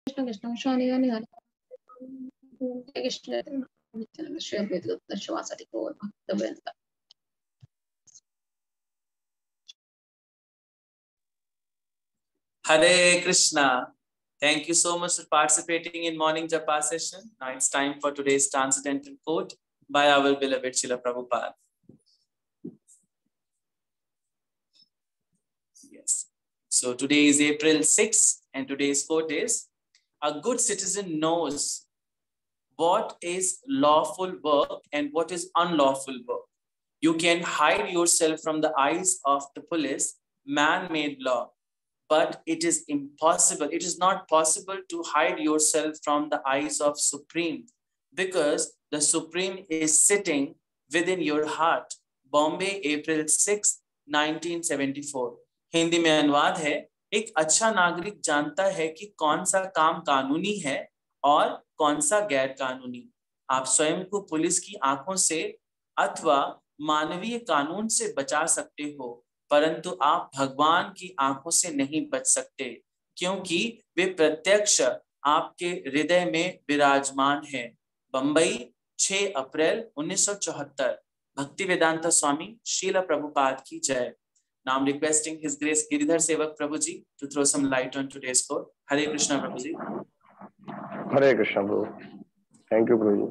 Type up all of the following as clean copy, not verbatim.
Krishna Krishna शानिगानि Krishna श्रीवासति Gaur भक्तवृंद। Hare Krishna. Thank you so much for participating in morning Japa session. Now it's time for today's transcendental quote by our beloved Srila Prabhupada. Yes. So today is April 6th and today's quote is, a good citizen knows what is lawful work and what is unlawful work. You can hide yourself from the eyes of the police, man-made law. But it is impossible. It is not possible to hide yourself from the eyes of Supreme because the Supreme is sitting within your heart. Bombay, April 6, 1974. Hindi में अनुवाद है, एक अच्छा नागरिक जानता है कि कौन सा काम कानूनी है और कौन सा गैर कानूनी। आप स्वयं को पुलिस की आंखों से अथवा मानवीय कानून से बचा सकते हो, परंतु आप भगवान की आंखों से नहीं बच सकते क्योंकि वे प्रत्यक्ष आपके हृदय में विराजमान है। बंबई 6 अप्रैल 1974। भक्ति वेदांता स्वामी श्रील प्रभुपाद की जय। Now I'm requesting His Grace Giridhar Sevak Prabhuji to throw some light on today's quote. Hare Krishna Prabhuji. Hare Krishna प्रभु। थैंक यू प्रभु जी।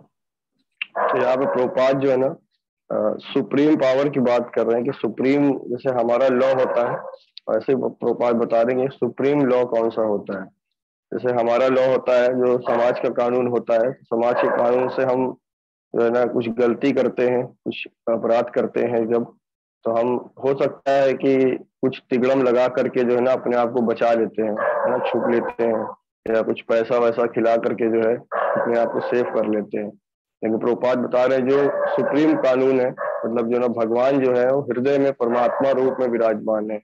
तो यहाँ पे प्रभुपाद जो है ना सुप्रीम पावर की बात कर रहे हैं कि सुप्रीम जैसे हमारा लॉ होता है वैसे प्रभुपाद बता देंगे सुप्रीम लॉ कौन सा होता है। जैसे हमारा लॉ होता है जो समाज का कानून होता है, समाज के कानून से हम जो है ना कुछ गलती करते हैं, कुछ अपराध करते हैं जब, तो हम हो सकता है कि कुछ तिगड़म लगा करके जो है ना अपने आप को बचा लेते हैं, है ना, छुप लेते हैं या कुछ पैसा वैसा खिला करके जो है अपने आप को सेव कर लेते हैं। लेकिन प्रभुपाद बता रहे हैं जो सुप्रीम कानून है, मतलब जो ना भगवान जो है वो हृदय में परमात्मा रूप में विराजमान है।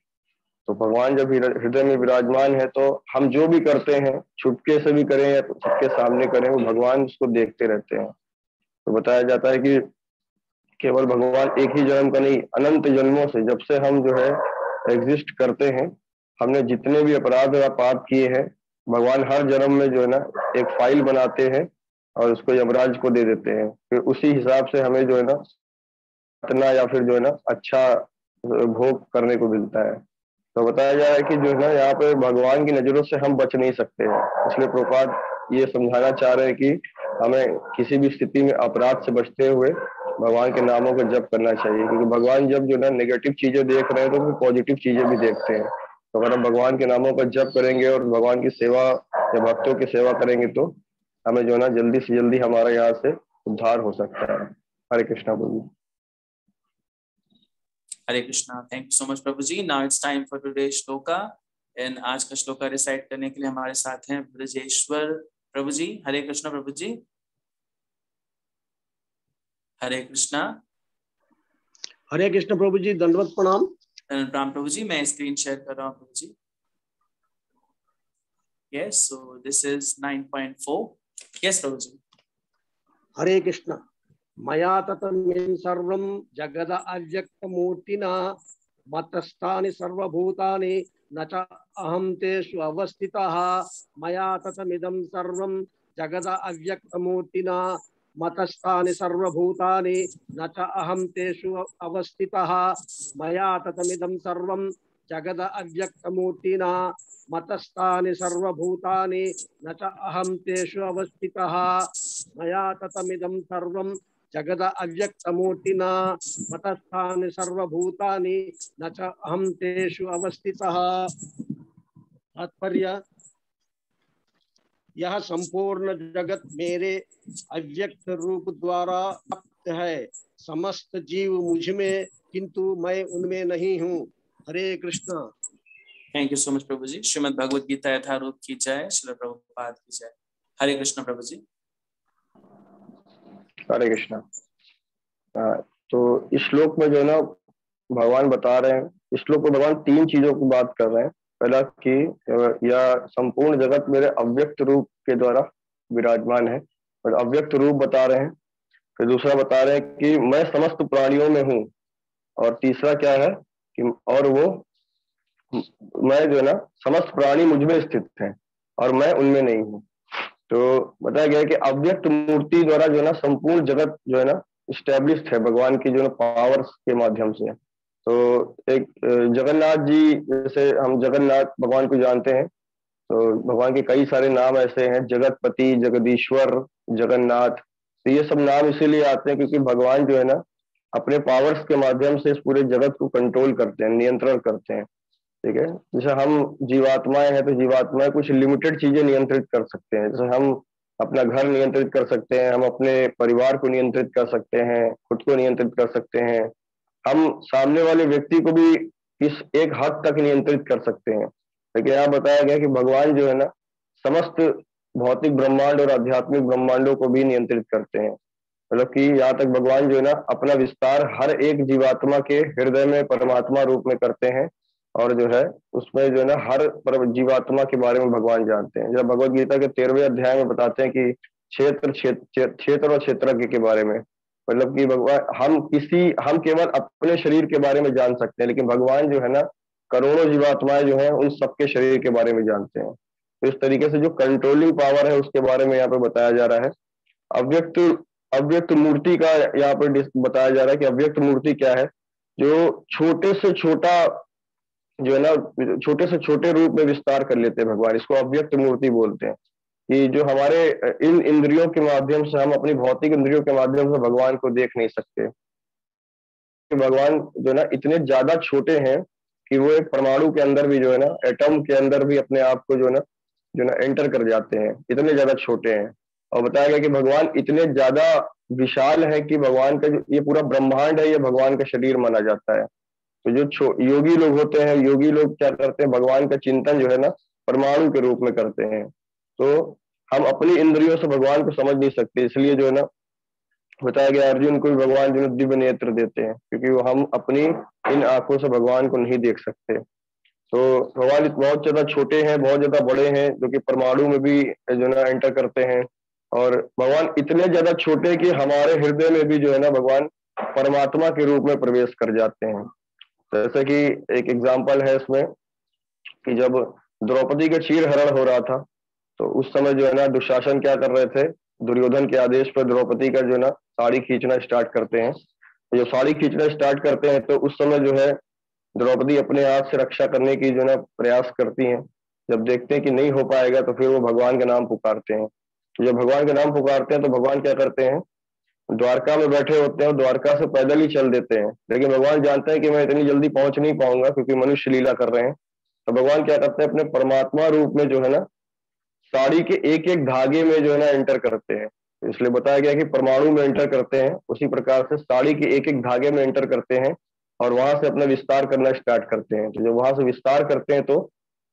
तो भगवान जब हृदय में विराजमान है तो हम जो भी करते हैं छुपके से भी करें या सबके सामने करें, वो भगवान उसको देखते रहते हैं। तो बताया जाता है कि केवल भगवान एक ही जन्म का नहीं, अनंत जन्मों से जब से हम जो है एग्जिस्ट करते हैं, हमने जितने भी अपराध या पाप किए हैं, भगवान हर जन्म में जो है ना एक फाइल बनाते हैं और उसको यमराज को दे देते हैं। फिर उसी हिसाब से हमें जो है ना इतना या फिर जो है ना अच्छा भोग करने को मिलता है। तो बताया जा रहा है कि जो है ना यहाँ पे भगवान की नजरों से हम बच नहीं सकते हैं। इसलिए प्रभुपाद ये समझाना चाह रहे हैं कि हमें किसी भी स्थिति में अपराध से बचते हुए भगवान के नामों का जप करना चाहिए, क्योंकि भगवान जब जो है ना नेगेटिव चीजें देख रहे हैं तो फिर पॉजिटिव चीजें भी देखते हैं। तो अगर हम भगवान के नामों का जप करेंगे और भगवान की सेवा या भक्तों की सेवा करेंगे तो हमें जो है ना जल्दी से जल्दी हमारे यहाँ से उद्धार हो सकता है। हरे कृष्णा प्रभु। Hare Krishna. Thank you so much प्रभु जी। Now it's time for today's shloka and आज का श्लोका रिसाइट करने के लिए हमारे साथ हैं ब्रजेश्वर प्रभु जी। हरे कृष्णा प्रभु जी। हरे कृष्णा। हरे कृष्ण प्रभु जी, दंडवत प्रणाम। प्रणाम प्रभु जी। मैं स्क्रीन शेयर कर रहा हूँ प्रभु जी। Yes, so this is 9.4। Yes प्रभु जी। हरे कृष्ण। मया ततमेन सर्वं जगद अव्यक्त मूर्तिना मतस्थानि सर्वभूतानि न च अहं तेषु अवस्थितः। मया ततमिदं सर्वं जगद अव्यक्त मूर्तिना मतस्थानि सर्वभूतानि न च अहं तेषु अवस्थितः। मया ततमिदं सर्वं जगद अव्यक्त मूर्तिना मतस्थानि सर्वभूतानि न च अहं तेषु अवस्थितः। मया ततमिदं सर्वं जगद अव्यक्त मूर्तिना मतस्थानि सर्वभूतानि न च अहं तेषु अवस्थितः। तात्पर्य, यह संपूर्ण जगत मेरे अव्यक्त रूप द्वारा व्याप्त है। समस्त जीव मुझ में किंतु मैं उनमें नहीं हूँ। Hare Krishna. Thank you so much प्रभु जी। श्रीमद् भगवद गीता यथारूप की जय। श्रील प्रभुपाद की जय। हरे कृष्ण प्रभु जी। हरे कृष्णा। तो इस श्लोक में जो है ना भगवान बता रहे हैं, इस श्लोक में भगवान 3 चीजों की बात कर रहे हैं। पहला कि यह संपूर्ण जगत मेरे अव्यक्त रूप के द्वारा विराजमान है और अव्यक्त रूप बता रहे हैं। फिर दूसरा बता रहे हैं कि मैं समस्त प्राणियों में हूँ, और तीसरा क्या है कि और वो मैं जो है ना समस्त प्राणी मुझ में स्थित हैं। और मैं उनमें नहीं हूँ। तो बताया गया कि अव्यक्त मूर्ति द्वारा जो है ना संपूर्ण जगत जो है ना स्टैब्लिश्ड है भगवान की जो है पावर्स के माध्यम से। तो एक जगन्नाथ जी, जैसे हम जगन्नाथ भगवान को जानते हैं, तो भगवान के कई सारे नाम ऐसे हैं, जगतपति, जगदीश्वर, जगन्नाथ। तो ये सब नाम इसीलिए आते हैं क्योंकि भगवान जो है ना अपने पावर्स के माध्यम से इस पूरे जगत को कंट्रोल करते हैं, नियंत्रण करते हैं। ठीक है, जैसे हम जीवात्माएं हैं तो जीवात्माएं कुछ लिमिटेड चीजें नियंत्रित कर सकते हैं। जैसे हम अपना घर नियंत्रित कर सकते हैं, हम अपने परिवार को नियंत्रित कर सकते हैं, खुद को नियंत्रित कर सकते हैं, हम सामने वाले व्यक्ति को भी इस एक हद तक नियंत्रित कर सकते हैं। लेकिन यहाँ बताया गया कि भगवान जो है ना समस्त भौतिक ब्रह्मांड और आध्यात्मिक ब्रह्मांडों को भी नियंत्रित करते हैं। मतलब कि यहाँ तक भगवान जो है ना अपना विस्तार हर एक जीवात्मा के हृदय में परमात्मा रूप में करते हैं, और जो है उसमें जो है ना हर जीवात्मा के बारे में भगवान जानते हैं। जब भगवत गीता के 13वें अध्याय में बताते हैं कि क्षेत्र और क्षेत्रज्ञ के बारे में, मतलब कि भगवान हम केवल अपने शरीर के बारे में जान सकते हैं, लेकिन भगवान जो है ना करोड़ों जीवात्माएं जो है उन सबके शरीर के बारे में जानते हैं। तो इस तरीके से जो कंट्रोलिंग पावर है उसके बारे में यहाँ पे बताया जा रहा है। अव्यक्त अव्यक्त मूर्ति का यहाँ पर बताया जा रहा है कि अव्यक्त मूर्ति क्या है, जो छोटे से छोटा जो है ना छोटे से छोटे रूप में विस्तार कर लेते हैं भगवान, इसको अव्यक्त मूर्ति बोलते हैं। कि जो हमारे इन इंद्रियों के माध्यम से, हम अपनी भौतिक इंद्रियों के माध्यम से भगवान को देख नहीं सकते। कि भगवान जो है ना इतने ज्यादा छोटे हैं कि वो एक परमाणु के अंदर भी जो है ना एटम के अंदर भी अपने आप को जो है ना एंटर कर जाते हैं, इतने ज्यादा छोटे हैं। और बताया गया कि भगवान इतने ज्यादा विशाल है कि भगवान का जो ये पूरा ब्रह्मांड है ये भगवान का शरीर माना जाता है। तो जो योगी लोग होते हैं, योगी लोग क्या करते हैं, भगवान का चिंतन जो है ना परमाणु के रूप में करते हैं। तो हम अपनी इंद्रियों से भगवान को समझ नहीं सकते, इसलिए जो है ना बताया गया अर्जुन को भी भगवान जो है दिव्य नेत्र देते हैं, क्योंकि वो हम अपनी इन आंखों से भगवान को नहीं देख सकते। तो भगवान बहुत ज्यादा छोटे हैं, बहुत ज्यादा बड़े हैं, जो कि परमाणु में भी जो है ना एंटर करते हैं। और भगवान इतने ज्यादा छोटे कि हमारे हृदय में भी जो है ना भगवान परमात्मा के रूप में प्रवेश कर जाते हैं। जैसे कि एक एग्जाम्पल है इसमें कि जब द्रौपदी का चीर हरण हो रहा था, तो उस समय जो है ना दुशासन क्या कर रहे थे, दुर्योधन के आदेश पर द्रौपदी का जो है ना साड़ी खींचना स्टार्ट करते हैं। तो जब साड़ी खींचना स्टार्ट करते हैं तो उस समय जो है द्रौपदी अपने आप से रक्षा करने की जो है ना प्रयास करती हैं। जब देखते हैं कि नहीं हो पाएगा तो फिर वो भगवान का नाम पुकारते हैं। तो जब भगवान का नाम पुकारते हैं तो भगवान क्या करते हैं, द्वारका में बैठे होते हैं, द्वारका से पैदल ही चल देते हैं। लेकिन भगवान जानते हैं कि मैं इतनी जल्दी पहुंच नहीं पाऊंगा क्योंकि मनुष्य लीला कर रहे हैं। तो भगवान क्या करते हैं, अपने परमात्मा रूप में जो है ना साड़ी के एक एक धागे में जो है ना एंटर करते हैं। इसलिए बताया गया कि परमाणु में एंटर करते हैं, उसी प्रकार से साड़ी के एक एक धागे में एंटर करते हैं और वहां से अपना विस्तार करना स्टार्ट करते हैं। तो जब वहां से विस्तार करते हैं तो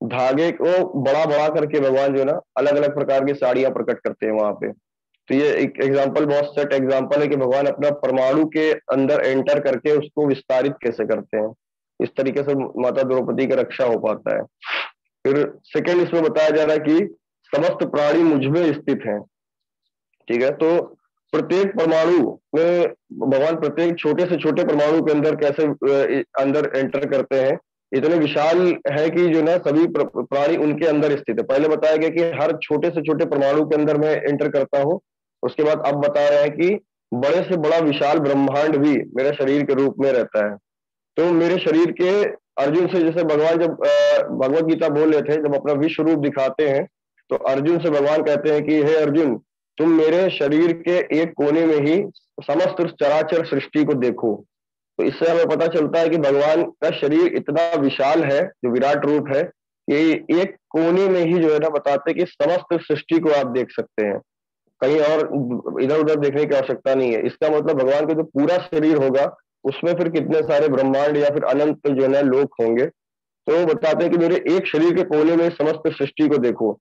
धागे को बड़ा बड़ा करके भगवान जो है ना अलग अलग प्रकार की साड़ियां प्रकट करते हैं वहां पे। तो ये एक एग्जाम्पल, बहुत सेट एग्जाम्पल है कि भगवान अपना परमाणु के अंदर एंटर करके उसको विस्तारित कैसे करते हैं। इस तरीके से माता द्रौपदी का रक्षा हो पाता है। फिर सेकंड इसमें बताया जा रहा है कि समस्त प्राणी मुझ में स्थित हैं। ठीक है, तो प्रत्येक परमाणु में भगवान प्रत्येक छोटे से छोटे परमाणु के अंदर कैसे अंदर एंटर करते हैं, इतने विशाल है कि जो ना सभी प्राणी उनके अंदर स्थित है। पहले बताया गया कि हर छोटे से छोटे परमाणु के अंदर मैं एंटर करता हूँ, उसके बाद अब बता रहे हैं कि बड़े से बड़ा विशाल ब्रह्मांड भी मेरे शरीर के रूप में रहता है। तो मेरे शरीर के अर्जुन से, जैसे भगवान जब भगवत गीता बोल रहे थे, जब अपना विश्व रूप दिखाते हैं तो अर्जुन से भगवान कहते हैं कि हे अर्जुन, तुम मेरे शरीर के एक कोने में ही समस्त चराचर सृष्टि को देखो। तो इससे हमें पता चलता है कि भगवान का शरीर इतना विशाल है, जो विराट रूप है, कि एक कोने में ही जो है ना बताते कि समस्त सृष्टि को आप देख सकते हैं, कहीं और इधर उधर देखने की आवश्यकता नहीं है। इसका मतलब भगवान का जो पूरा शरीर होगा उसमें फिर कितने सारे ब्रह्मांड या फिर अनंत जो है लोक होंगे। तो बताते हैं कि मेरे एक शरीर के कोने में समस्त सृष्टि को देखो।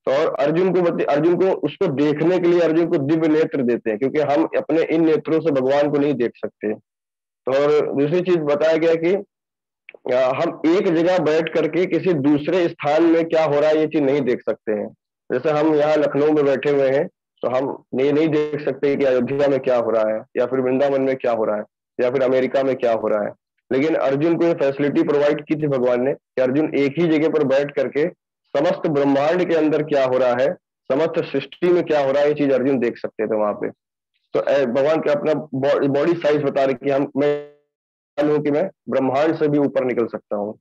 तो और अर्जुन को उसको देखने के लिए अर्जुन को दिव्य नेत्र देते हैं, क्योंकि हम अपने इन नेत्रों से भगवान को नहीं देख सकते। तो और दूसरी चीज बताया गया कि हम एक जगह बैठ करके किसी दूसरे स्थान में क्या हो रहा है ये चीज नहीं देख सकते हैं। जैसे हम यहाँ लखनऊ में बैठे हुए हैं तो हम ये नहीं देख सकते कि अयोध्या में क्या हो रहा है, या फिर वृंदावन में क्या हो रहा है, या फिर अमेरिका में क्या हो रहा है। लेकिन अर्जुन को ये फैसिलिटी प्रोवाइड की थी भगवान ने कि अर्जुन एक ही जगह पर बैठ करके समस्त ब्रह्मांड के अंदर क्या हो रहा है, समस्त सृष्टि में क्या हो रहा है, ये चीज अर्जुन देख सकते थे वहां पे। तो भगवान का अपना बॉडी साइज बता रहे कि मैं हूं कि मैं ब्रह्मांड से भी ऊपर निकल सकता हूँ।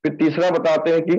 फिर तीसरा बताते हैं कि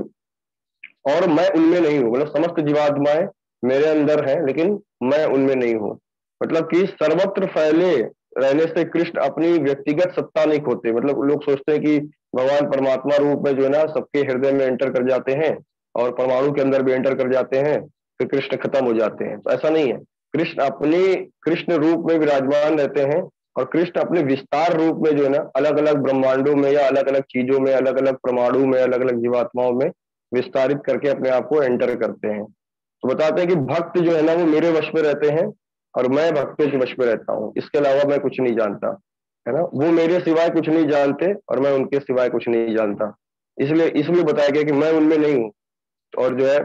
और मैं उनमें नहीं हूँ, मतलब समस्त जीवात्माएं मेरे अंदर हैं लेकिन मैं उनमें नहीं हूँ। मतलब कि सर्वत्र फैले रहने से कृष्ण अपनी व्यक्तिगत सत्ता नहीं खोते। मतलब लोग सोचते हैं कि भगवान परमात्मा रूप में जो है ना सबके हृदय में एंटर कर जाते हैं और परमाणु के अंदर भी एंटर कर जाते हैं, फिर कृष्ण खत्म हो जाते हैं। तो ऐसा नहीं है। कृष्ण अपने कृष्ण रूप में विराजमान रहते हैं और कृष्ण अपने विस्तार रूप में जो है ना अलग अलग ब्रह्मांडों में या अलग अलग चीजों में, अलग अलग परमाणु में, अलग अलग जीवात्माओं में विस्तारित करके अपने आप को एंटर करते हैं। तो बताते हैं कि भक्त जो है ना वो मेरे वश में रहते हैं और मैं भक्तों के वश में रहता हूँ, इसके अलावा मैं कुछ नहीं जानता, है ना। वो मेरे सिवाय कुछ नहीं जानते और मैं उनके सिवाय कुछ नहीं जानता। इसलिए बताया गया कि मैं उनमें नहीं हूँ। और जो है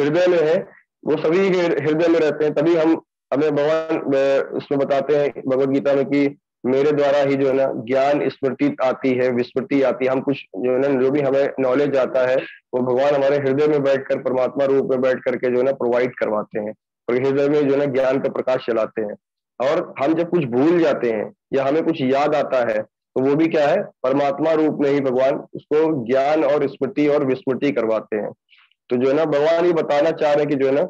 हृदय में है, वो सभी के हृदय में रहते हैं। तभी हमें भगवान इसमें बताते हैं भगवत गीता में कि मेरे द्वारा ही जो है ना ज्ञान स्मृति आती है, विस्मृति आती है। हम कुछ जो है ना जो भी हमें नॉलेज आता है वो भगवान हमारे हृदय में बैठकर, परमात्मा रूप में बैठ करके जो है ना प्रोवाइड करवाते हैं और हृदय में जो है ना ज्ञान का प्रकाश चलाते हैं। और हम जब कुछ भूल जाते हैं या हमें कुछ याद आता है तो वो भी क्या है, परमात्मा रूप में ही भगवान उसको ज्ञान और स्मृति और विस्मृति करवाते हैं। तो जो है ना भगवान ये बताना चाह रहे हैं कि जो है ना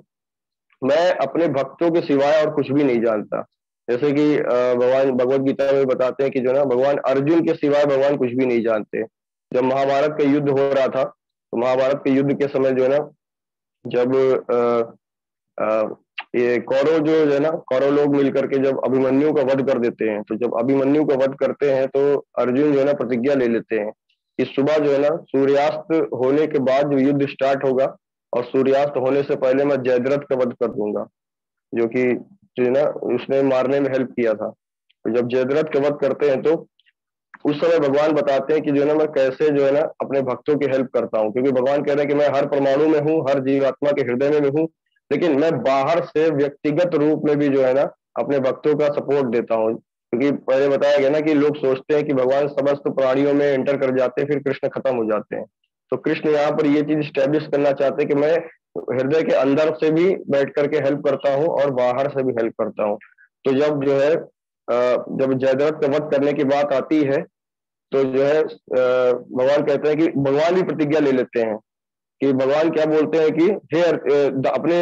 मैं अपने भक्तों के सिवाय और कुछ भी नहीं जानता। जैसे कि भगवान भगवत गीता में बताते हैं कि जो है ना भगवान अर्जुन के सिवाय भगवान कुछ भी नहीं जानते। जब महाभारत का युद्ध हो रहा था तो महाभारत के युद्ध के समय जो है ना जब ये कौरव जो है ना कौरव लोग मिलकर के जब अभिमन्यु का वध कर देते हैं, तो जब अभिमन्यु का वध करते हैं तो अर्जुन जो है ना प्रतिज्ञा ले लेते हैं कि सुबह जो है ना सूर्यास्त होने के बाद जो युद्ध स्टार्ट होगा और सूर्यास्त होने से पहले मैं जयद्रथ का वध कर दूंगा, जो कि जो है ना उसने मारने में हेल्प किया था। तो जब जयद्रथ का वध करते हैं तो उस समय भगवान बताते हैं कि जो है ना मैं कैसे जो है ना अपने भक्तों की हेल्प करता हूँ, क्योंकि भगवान कह रहे हैं कि मैं हर परमाणु में हूँ, हर जीवात्मा के हृदय में हूँ, लेकिन मैं बाहर से व्यक्तिगत रूप में भी जो है ना अपने भक्तों का सपोर्ट देता हूँ। क्योंकि पहले बताया गया ना कि लोग सोचते हैं कि भगवान समस्त प्राणियों में एंटर कर जाते हैं फिर कृष्ण खत्म हो जाते हैं। तो कृष्ण यहाँ पर ये चीज स्टैब्लिश करना चाहते हैं कि मैं हृदय के अंदर से भी बैठ करके हेल्प करता हूँ और बाहर से भी हेल्प करता हूँ। तो जब जो है जब जयद्रथ का वध करने की बात आती है तो जो है भगवान कहते हैं कि भगवान भी प्रतिज्ञा ले लेते हैं कि भगवान क्या बोलते हैं कि हे अपने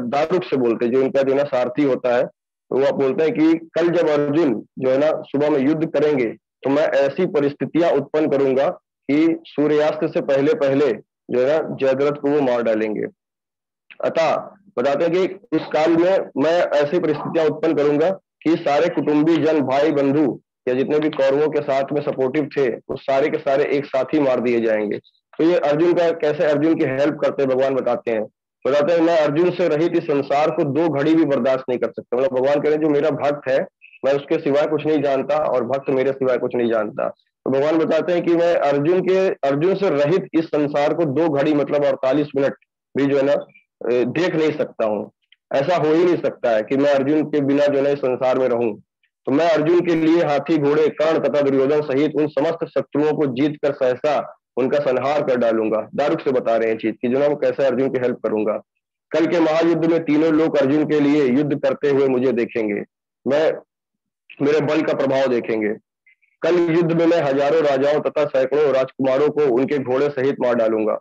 दारुक से बोलते हैं, जो इनका जो है ना सारथी होता है, तो वो बोलते हैं कि कल जब अर्जुन जो है ना सुबह में युद्ध करेंगे तो मैं ऐसी परिस्थितियां उत्पन्न करूंगा कि सूर्यास्त से पहले पहले जो है ना जयद्रथ को वो मार डालेंगे। अतः बताते हैं कि उस काल में मैं ऐसी परिस्थितियां उत्पन्न करूंगा कि सारे कुटुंबी जन, भाई बंधु या जितने भी कौरवों के साथ में सपोर्टिव थे वो सारे के सारे एक साथ ही मार दिए जाएंगे। तो ये अर्जुन का कैसे अर्जुन की हेल्प करते हैं भगवान बताते हैं। मैं अर्जुन से रहित इस संसार को 2 घड़ी भी बर्दाश्त नहीं कर सकता। मतलब भगवान कह रहे हैं जो मेरा भक्त है मैं उसके सिवाय कुछ नहीं जानता और भक्त मेरे सिवाय कुछ नहीं जानता। तो भगवान बताते हैं कि मैं अर्जुन से रहित इस संसार को 2 घड़ी मतलब 48 मिनट भी जो है ना देख नहीं सकता हूँ। ऐसा हो ही नहीं सकता है कि मैं अर्जुन के बिना जो है इस संसार में रहूं। तो मैं अर्जुन के लिए हाथी, घोड़े, कर्ण तथा दुर्योधन सहित उन समस्त शत्रुओं को जीत कर सहसा उनका संहार कर डालूंगा। दारुक से बता रहे हैं चीज की जो ना वो कैसे अर्जुन की हेल्प करूंगा। कल के महायुद्ध में तीनों लोग अर्जुन के लिए युद्ध करते हुए मुझे देखेंगे, मैं मेरे बल का प्रभाव देखेंगे। कल युद्ध में मैं हजारों राजाओं तथा सैकड़ों राजकुमारों को उनके घोड़े सहित मार डालूंगा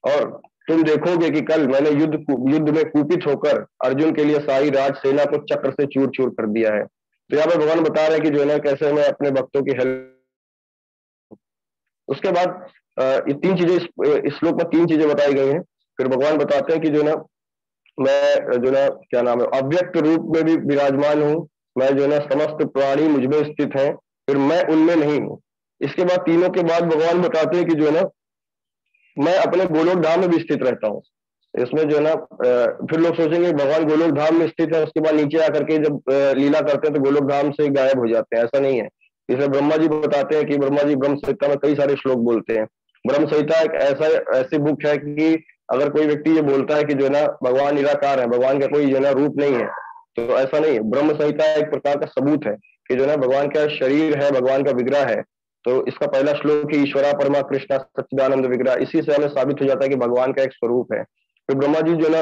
और तुम देखोगे कि कल मैंने युद्ध में कुपित होकर अर्जुन के लिए सारी राज सेना को चक्र से चूर चूर कर दिया है। तो यहाँ पे भगवान बता रहे हैं कि जो है ना कैसे मैं अपने भक्तों की हेल्प। उसके बाद ये 3 चीजें इस श्लोक में 3 चीजें बताई गई हैं। फिर भगवान बताते हैं कि जो ना मैं जो ना क्या नाम है अव्यक्त रूप में भी विराजमान हूँ, मैं जो है ना समस्त प्राणी मुझमें स्थित है, फिर मैं उनमें नहीं हूँ। इसके बाद तीनों के बाद भगवान बताते हैं कि जो है ना मैं अपने गोलोक धाम में भी स्थित रहता हूँ। इसमें जो है ना फिर लोग सोचेंगे भगवान गोलोक धाम में स्थित है, उसके बाद नीचे आकर के जब लीला करते हैं तो गोलोक धाम से गायब हो जाते हैं। ऐसा नहीं है। इसलिए ब्रह्मा जी बताते हैं कि ब्रह्मा जी ब्रह्म संहिता में कई सारे श्लोक बोलते हैं। ब्रह्म संहिता एक ऐसी बुक है कि अगर कोई व्यक्ति ये बोलता है कि जो है ना भगवान निराकार है, भगवान का कोई जो है ना रूप नहीं है, तो ऐसा नहीं है। ब्रह्म संहिता एक प्रकार का सबूत है कि जो है ना भगवान का शरीर है, भगवान का विग्रह है तो इसका पहला श्लोक ही ईश्वरा परमा कृष्णा सच्चिदानंद विग्रह, इसी से हमें साबित हो जाता है कि भगवान का एक स्वरूप है। तो ब्रह्मा जी जो है ना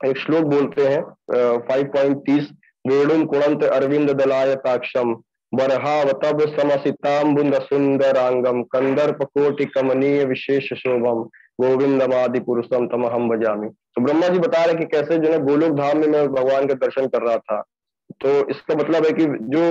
एक श्लोक बोलते हैं 5.30, वेणुम कुणंत अरविंद दलायताक्षम बरहावतब समसिताम्बुंद सुंदरांगम कंदर्प कोटि कमनीय विशेष शोभम गोविंदमादि पुरुषम तमहम भजामि। तो ब्रह्मा जी बता रहे कि कैसे जो है गोलोक धाम में मैं भगवान का दर्शन कर रहा था। तो इसका मतलब है कि जो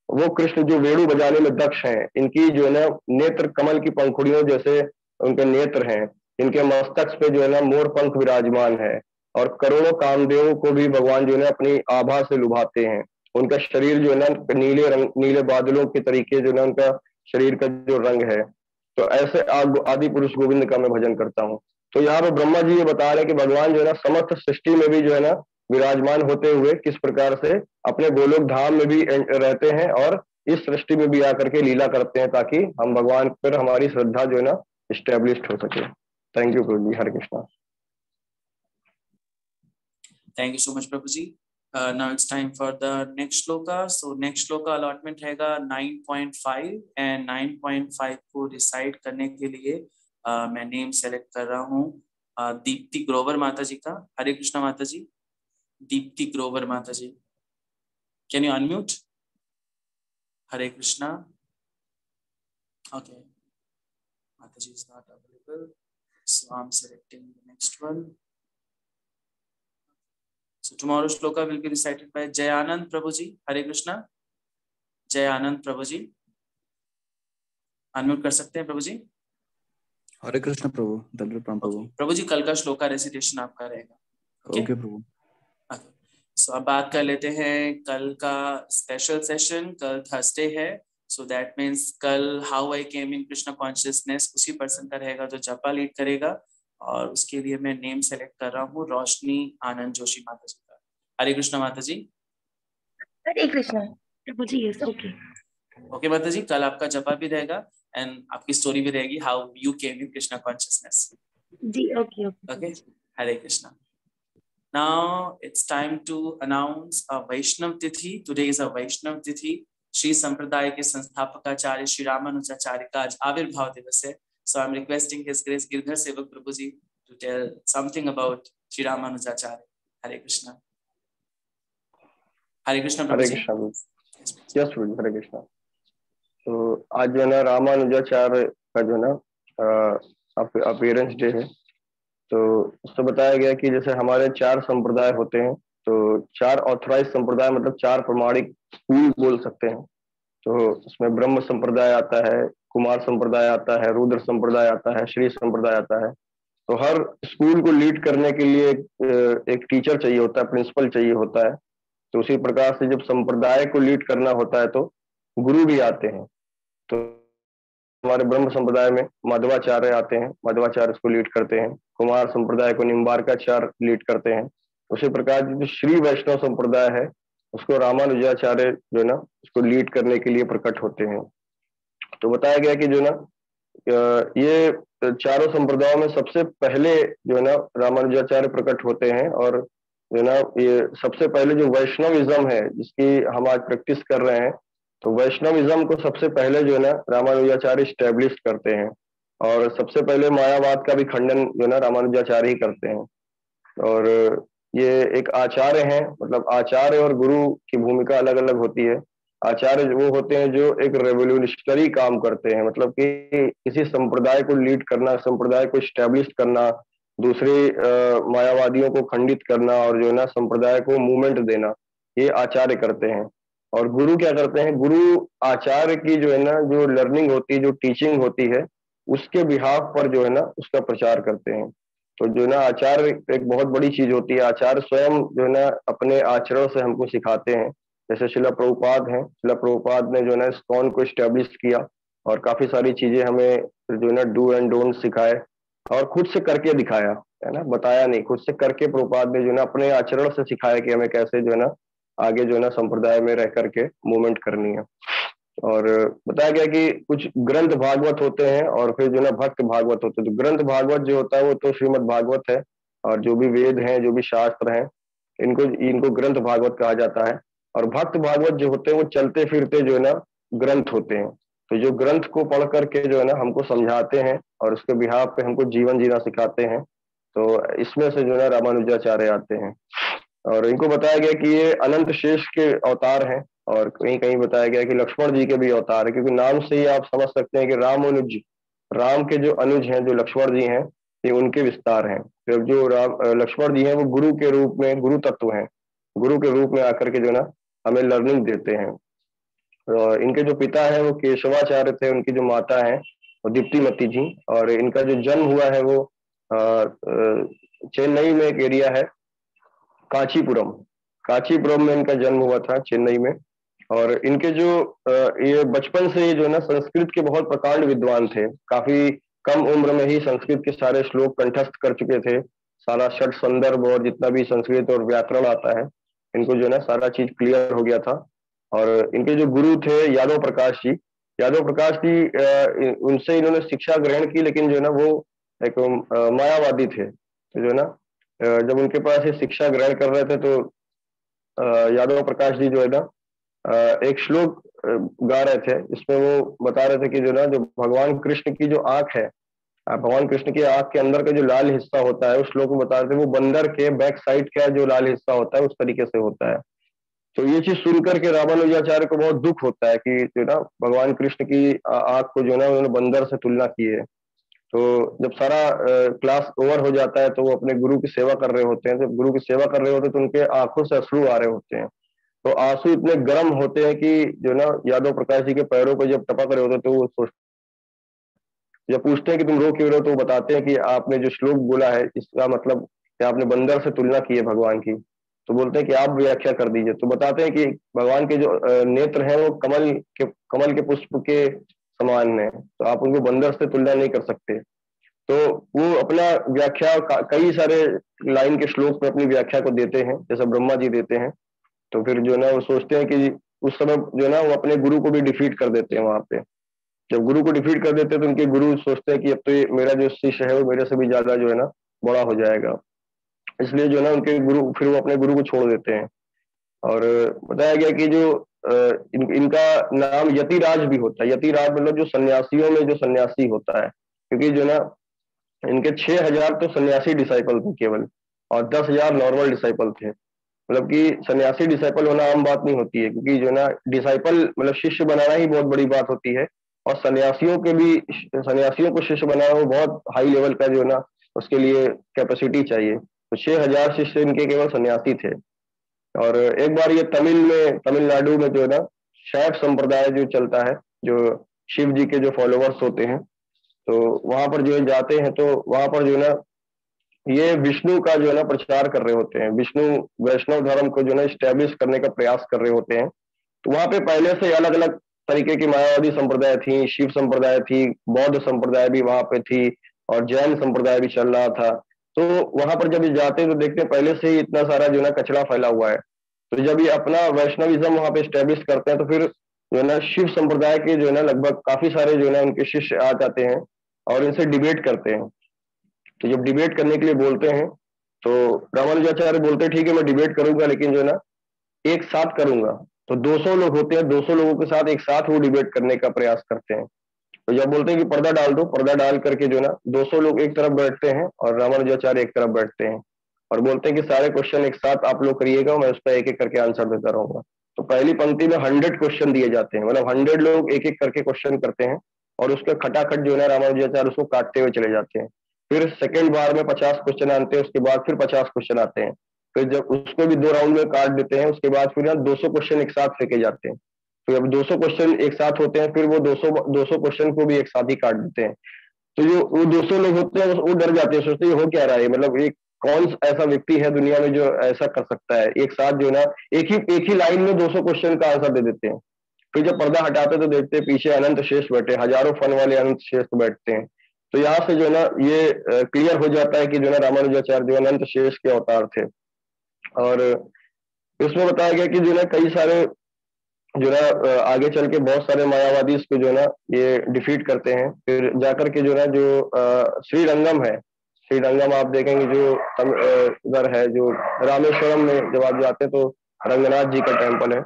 वो कृष्ण जो वेणु बजाने में दक्ष हैं, इनकी जो है ना नेत्र कमल की पंखुड़ियों जैसे उनके नेत्र हैं, इनके मस्तक पे जो है ना मोर पंख विराजमान है, और करोड़ों कामदेवों को भी भगवान जो है ना अपनी आभा से लुभाते हैं। उनका शरीर जो है ना नीले रंग, नीले बादलों के तरीके जो है ना उनका शरीर का जो रंग है। तो ऐसे आदि पुरुष गोविंद का मैं भजन करता हूँ। तो यहाँ पे ब्रह्मा जी ये बता रहे हैं कि भगवान जो है ना समस्त सृष्टि में भी जो है ना विराजमान होते हुए किस प्रकार से अपने गोलोक धाम में भी रहते हैं और इस सृष्टि में भी आकर के लीला करते हैं, ताकि हम भगवान पर हमारी श्रद्धा जो है ना इस्टेब्लिश्ड हो सके। थैंक यू प्रभु जी। Hare Krishna. Thank you so much, Prabhuji. Now it's time for the next shloka. So next shloka allotment रहेगा 9.5 and 9.5 को डिसाइड करने के लिए मैं नेम सेलेक्ट कर रहा हूँ दीप्ति ग्रोवर माता जी का। हरे कृष्णा माता जी। दीप्ति ग्रोवर माता जी, can you unmute? Hare Krishna. Okay, माता जी is not available, so I'm selecting the next one. So tomorrow's shloka will be recited by Jayanand Prabhu ji. Hare Krishna. Jayanand Prabhu ji, unmute कर सकते हैं प्रभु जी? हरे कृष्ण प्रभु। दंडवत प्रणाम प्रभु। प्रभु जी कल का श्लोका रेसिटेशन आपका रहेगा। ओके प्रभु। सो अब बात कर लेते हैं कल का स्पेशल सेशन। कल थर्सडे है, सो दैट मीन्स कल how I came in Krishna consciousness उसी पर्सन का रहेगा जो जपा लीड करेगा, और उसके लिए मैं नेम सेलेक्ट कर रहा हूँ रोशनी आनंद जोशी माता जी का। हरे कृष्णा माता जी। हरे कृष्णा प्रभु जी। यस ओके ओके माता जी, कल आपका जपा भी रहेगा एंड आपकी स्टोरी भी रहेगी how you came in Krishna consciousness जी। Okay okay. Hare Krishna. Now it's time to announce a Vaishnav Tithi. Today is a Vaishnav Tithi. Shri संप्रदाय के संस्थापकाचार्य श्री रामानुजाचार्य का आज आविर्भाव दिवस है। So I'm requesting His Grace Girdhar Sevak प्रभु जी to tell something about Shri Ramanujacharya. Hare Krishna. Hare Krishna प्रभु हरे जी। कृष्णा। यस प्रभु जी। हरे कृष्णा। तो आज जो है ना रामानुजाचार्य का जो है ना अपीयरेंस डे है। तो उससे बताया गया कि जैसे हमारे 4 संप्रदाय होते हैं, तो 4 ऑथराइज संप्रदाय मतलब 4 प्रमाणिक स्कूल बोल सकते हैं। तो उसमें ब्रह्म संप्रदाय आता है, कुमार संप्रदाय आता है, रुद्र संप्रदाय आता है, श्री संप्रदाय आता है। तो हर स्कूल को लीड करने के लिए एक टीचर चाहिए होता है, प्रिंसिपल चाहिए होता है। तो उसी प्रकार से जब संप्रदाय को लीड करना होता है तो गुरु भी आते हैं। तो हमारे ब्रह्म संप्रदाय में माधवाचार्य आते हैं, माधवाचार्य इसको लीड करते हैं। कुमार संप्रदाय को निम्बार्काचार्य लीड करते हैं। उसी प्रकार जो श्री वैष्णव संप्रदाय है उसको रामानुजाचार्य जो ना उसको लीड करने के लिए प्रकट होते हैं। तो बताया गया कि जो ना ये चारों संप्रदायों में सबसे पहले जो है ना रामानुजाचार्य प्रकट होते हैं, और जो ना ये सबसे पहले जो वैष्णविज्म है जिसकी हम आज प्रैक्टिस कर रहे हैं, तो वैष्णविज्म को सबसे पहले जो है ना रामानुजाचार्य स्टैब्लिश करते हैं, और सबसे पहले मायावाद का भी खंडन जो है ना रामानुजाचार्य ही करते हैं। और ये एक आचार्य हैं, मतलब आचार्य और गुरु की भूमिका अलग अलग होती है। आचार्य वो होते हैं जो एक रेवोल्यूशनरी काम करते हैं, मतलब कि किसी संप्रदाय को लीड करना, संप्रदाय को स्टैब्लिश करना, दूसरे मायावादियों को खंडित करना, और जो है ना संप्रदाय को मूवमेंट देना, ये आचार्य करते हैं। और गुरु क्या करते हैं? गुरु आचार्य की जो है ना जो लर्निंग होती है, जो टीचिंग होती है, उसके बिहाफ पर जो है ना उसका प्रचार करते हैं। तो जो है ना आचार्य एक बहुत बड़ी चीज होती है। आचार्य स्वयं जो है ना अपने आचरण से हमको सिखाते हैं। जैसे शिला प्रभुपाद हैं, शिला प्रभुपाद ने जो है ना इस्कॉन को स्टैब्लिश किया और काफी सारी चीजें हमें जो है ना डू एंड डोंट सिखाए, और खुद से करके दिखाया, है ना, बताया नहीं, खुद से करके प्रभुपाद ने जो है ना अपने आचरण से सिखाया कि हमें कैसे जो है ना आगे जो है ना संप्रदाय में रह करके मूवमेंट करनी है। और बताया गया कि कुछ ग्रंथ भागवत होते हैं और फिर जो है ना भक्त भागवत होते हैं। तो ग्रंथ भागवत जो होता है वो तो श्रीमद् भागवत है, और जो भी वेद हैं, जो भी शास्त्र हैं, इनको ग्रंथ भागवत कहा जाता है। और भक्त भागवत जो होते हैं वो चलते फिरते जो है ना ग्रंथ होते हैं। तो जो ग्रंथ को पढ़ करके जो है ना हमको समझाते हैं और उसके बिहाफ पे हमको जीवन जीना सिखाते हैं, तो इसमें से जो है रामानुजाचार्य आते हैं। और इनको बताया गया कि ये अनंत शेष के अवतार हैं, और कहीं कहीं बताया गया कि लक्ष्मण जी के भी अवतार है, क्योंकि नाम से ही आप समझ सकते हैं कि रामानुज, राम के जो अनुज हैं, जो लक्ष्मण जी हैं, ये उनके विस्तार हैं। फिर जो लक्ष्मण जी हैं वो गुरु के रूप में, गुरु तत्व हैं, गुरु के रूप में आकर के जो ना हमें लर्निंग देते हैं। और इनके जो पिता है वो केशवाचार्य थे, उनकी जो माता है वो दीप्तिमती जी, और इनका जो जन्म हुआ है वो चेन्नई में एक एरिया है कांचीपुरम, कांचीपुरम में इनका जन्म हुआ था, चेन्नई में। और इनके जो ये बचपन से जो है ना संस्कृत के बहुत प्रकांड विद्वान थे, काफी कम उम्र में ही संस्कृत के सारे श्लोक कंठस्थ कर चुके थे, सारा षट संदर्भ और जितना भी संस्कृत और व्याकरण आता है इनको जो है ना सारा चीज क्लियर हो गया था। और इनके जो गुरु थे यादव प्रकाश जी, यादव प्रकाश जी उनसे इन्होंने शिक्षा ग्रहण की, लेकिन जो है ना वो एक मायावादी थे। तो जो है ना जब उनके पास ये शिक्षा ग्रहण कर रहे थे तो यादव प्रकाश जी जो है ना एक श्लोक गा रहे थे, इसमें वो बता रहे थे कि जो ना जो भगवान कृष्ण की जो आंख है, भगवान कृष्ण की आंख के अंदर का जो लाल हिस्सा होता है, उस श्लोक में बता रहे थे वो बंदर के बैक साइड का जो लाल हिस्सा होता है उस तरीके से होता है। तो ये चीज सुन करके रामानुजाचार्य को बहुत दुख होता है कि जो ना भगवान कृष्ण की आंख को जो ना उन्होंने बंदर से तुलना की है। तो जब सारा क्लास ओवर हो जाता है तो वो अपने गुरु की सेवा कर रहे होते हैं, जब गुरु की सेवा कर रहे होते हैं तो उनके आंखों से अश्रु आ रहे होते हैं। तो आंसू इतने गर्म होते हैं कि जो ना यादव प्रकाश जी के पैरों पर जब टपक रहे होते हैं तो वो सोच, जब पूछते हैं कि तुम रो क्यों रहे हो, तो वो बताते हैं कि आपने जो श्लोक बोला है इसका मतलब कि आपने बंदर से तुलना की है भगवान की। तो बोलते हैं कि आप व्याख्या कर दीजिए। तो बताते हैं कि भगवान के जो नेत्र हैं वो कमल के पुष्प के समान है, तो आप उनको बंदर से तुलना नहीं कर सकते। तो वो अपना व्याख्या कई सारे लाइन के श्लोक में अपनी व्याख्या को देते हैं, जैसे ब्रह्मा जी देते हैं। तो फिर जो है ना वो सोचते हैं कि उस समय जो है ना वो अपने गुरु को भी डिफीट कर देते हैं वहां पे। जब गुरु को डिफीट कर देते हैं तो उनके गुरु सोचते हैं कि अब तो ये मेरा जो शिष्य है वो मेरे से भी ज्यादा जो है ना बड़ा हो जाएगा, इसलिए जो है ना उनके गुरु फिर वो अपने गुरु को छोड़ देते हैं। और बताया गया कि जो इनका नाम यतिराज भी होता है। यतिराज मतलब जो सन्यासियों में जो सन्यासी होता है, क्योंकि जो ना इनके 6000 तो सन्यासी डिसाइपल थे केवल, और 10,000 नॉर्मल डिसाइपल थे। मतलब कि सन्यासी डिसाइपल होना आम बात नहीं होती है, क्योंकि जो ना डिसाइपल मतलब शिष्य बनाना ही बहुत बड़ी बात होती है, और सन्यासियों को शिष्य बनाना वो बहुत हाई लेवल का जो ना उसके लिए कैपेसिटी चाहिए। तो 6000 शिष्य इनके केवल सन्यासी थे। और एक बार ये तमिलनाडु में जो है ना शैव संप्रदाय जो चलता है, जो शिव जी के जो फॉलोवर्स होते हैं, तो वहां पर जो है जाते हैं, तो वहां पर जो है ना ये विष्णु का जो है ना प्रचार कर रहे होते हैं, विष्णु वैष्णव धर्म को जो है ना स्टैब्लिश करने का प्रयास कर रहे होते हैं। तो वहां पे पहले से अलग अलग तरीके की मायावादी संप्रदाय थी, शिव संप्रदाय थी, बौद्ध संप्रदाय भी वहां पे थी, और जैन संप्रदाय भी चल रहा था। तो वहां पर जब ये जाते हैं तो देखते हैं पहले से ही इतना सारा जो है ना कचरा फैला हुआ है। तो जब ये अपना वैष्णविज्म वहां पे स्टैब्लिश करते हैं तो फिर जो है ना शिव संप्रदाय के जो है ना लगभग काफी सारे जो है ना उनके शिष्य आ जाते हैं और इनसे डिबेट करते हैं। तो जब डिबेट करने के लिए बोलते हैं तो रामानुजाचार्य बोलते हैं ठीक है मैं डिबेट करूंगा, लेकिन जो है ना एक साथ करूंगा। तो 200 लोग होते हैं, 200 लोगों के साथ एक साथ वो डिबेट करने का प्रयास करते हैं। तो जब बोलते हैं कि पर्दा डाल दो, पर्दा डाल करके जो है ना 200 लोग एक तरफ बैठते हैं और रामानुजाचार्य एक तरफ बैठते हैं, और बोलते हैं कि सारे क्वेश्चन एक साथ आप लोग करिएगा, मैं उस पर एक एक करके आंसर देता रहूंगा। तो पहली पंक्ति में 100 क्वेश्चन दिए जाते हैं, मतलब 100 लोग एक एक करके क्वेश्चन करते हैं, और उसके खटाखट जो है ना रामानुजाचार्य उसको काटते हुए चले जाते हैं। फिर सेकेंड बार में 50 क्वेश्चन आते हैं, उसके बाद फिर 50 क्वेश्चन आते हैं, फिर जब उसको भी 2 राउंड में काट देते हैं, उसके बाद फिर 200 क्वेश्चन एक साथ फेंके जाते हैं। तो जब 200 क्वेश्चन एक साथ होते हैं फिर वो 200 क्वेश्चन को भी एक साथ ही काट देते हैं। तो जो वो 200 लोग होते हैं वो डर जाते हैं, सोचते हैं हो क्या रहा है, मतलब एक कौन ऐसा व्यक्ति है दुनिया में जो ऐसा कर सकता है, एक साथ जो है ना एक ही लाइन में 200 क्वेश्चन का आंसर दे देते हैं। फिर जब पर्दा हटाते तो देखते हैं पीछे अनंत शेष बैठे, हजारों फन वाले अनंत शेष बैठते हैं। तो यहाँ से जो है ना ये क्लियर हो जाता है कि जो है ना रामानुजाचार्य जो अनंत शेष के अवतार थे। और इसमें बताया गया कि जो है ना कई सारे जो है आगे चल के बहुत सारे मायावादी इसको जो है ना ये डिफीट करते हैं। फिर जाकर के जो है ना जो श्रीरंगम है, श्रीरंगम आप देखेंगे जो उधर है, जो रामेश्वरम में जब आप जाते हैं तो रंगनाथ जी का टेम्पल है।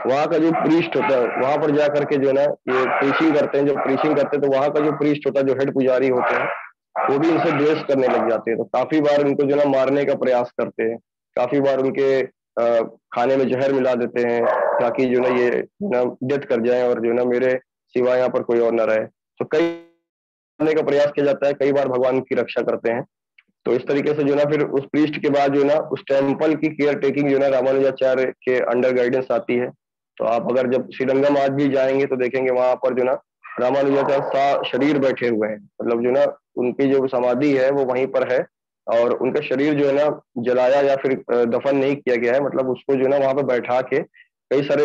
वहाँ का जो प्रीस्ट होता है वहां पर जा करके जो है ना ये प्रीचिंग करते हैं, जब प्रीचिंग करते हैं तो वहाँ का जो प्रीस्ट होता है, जो हेड पुजारी होते हैं, वो भी इनसे द्वेष करने लग जाते हैं। तो काफी बार इनको जो है ना मारने का प्रयास करते हैं, काफी बार उनके खाने में जहर मिला देते हैं ताकि जो ना ये ना डेथ कर जाए और जो ना मेरे सिवा यहाँ पर कोई और ना रहे। तो कई करने का प्रयास किया जाता है, कई बार भगवान की रक्षा करते हैं। तो इस तरीके से जो ना फिर उस प्रीस्ट के बाद जो ना उस टेम्पल की केयर टेकिंग जो ना रामानुजाचार्य के अंडर गाइडेंस आती है। तो आप अगर जब श्रीरंगम आज भी जाएंगे तो देखेंगे वहां पर जो ना रामानुजाचार्य शरीर बैठे हुए हैं, मतलब जो ना उनकी जो समाधि है वो वहीं पर है और उनका शरीर जो है ना जलाया या फिर दफन नहीं किया गया है, मतलब उसको जो ना वहां पर बैठा के कई सारे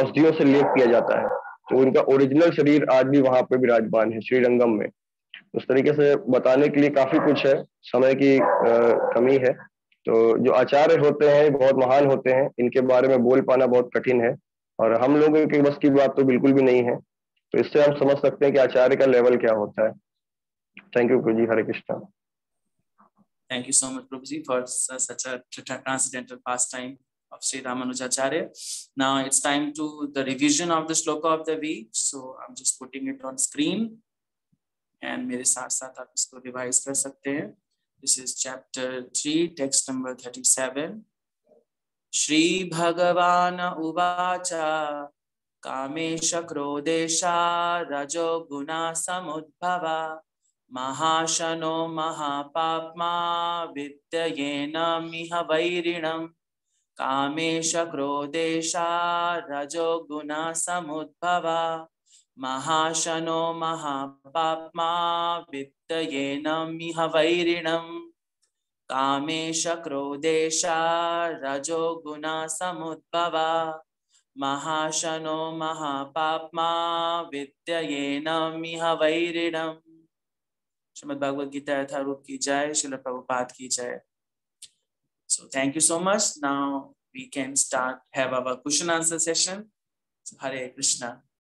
औषधियों से लेप किया जाता है। तो उनका ओरिजिनल शरीर आज भी वहां पे विराजमान है श्रीरंगम में। उस तरीके से बताने के लिए काफी कुछ है, समय की कमी है। तो जो आचार्य होते हैं बहुत महान होते हैं, इनके बारे में बोल पाना बहुत कठिन है और हम लोगों के बस की बात तो बिल्कुल भी नहीं है। तो इससे हम समझ सकते हैं कि आचार्य का लेवल क्या होता है। थैंक यू प्रभु जी। Hare Krishna. Thank you so much, Prabhuji, for such a transcendental pastime of Sri Ramanujacharya. Now it's time to the revision of the shloka of the week. So I'm just putting it on screen, and मेरे साथ साथ आप इसको revise कर सकते हैं. This is chapter 3, text number 37. Shri Bhagavan Uvacha Kamesha Krodesha Rajo Guna Samudbhava Mahashano Mahapapma Vidyayena Miha Vairinam Kamesha Krodesha Rajo Guna Samudbhava Mahashano Mahapapma Vidyayena Miha Vairinam Kamesha Krodesha Rajo Guna Samudbhava Mahashano Mahapapma Vidyayena Miha Vairinam. Srimad Bhagavad Gita Yatharup ki jai, Srila Prabhupada ki jai. So thank you so much. Now we can have our question answer session. So, Hare Krishna.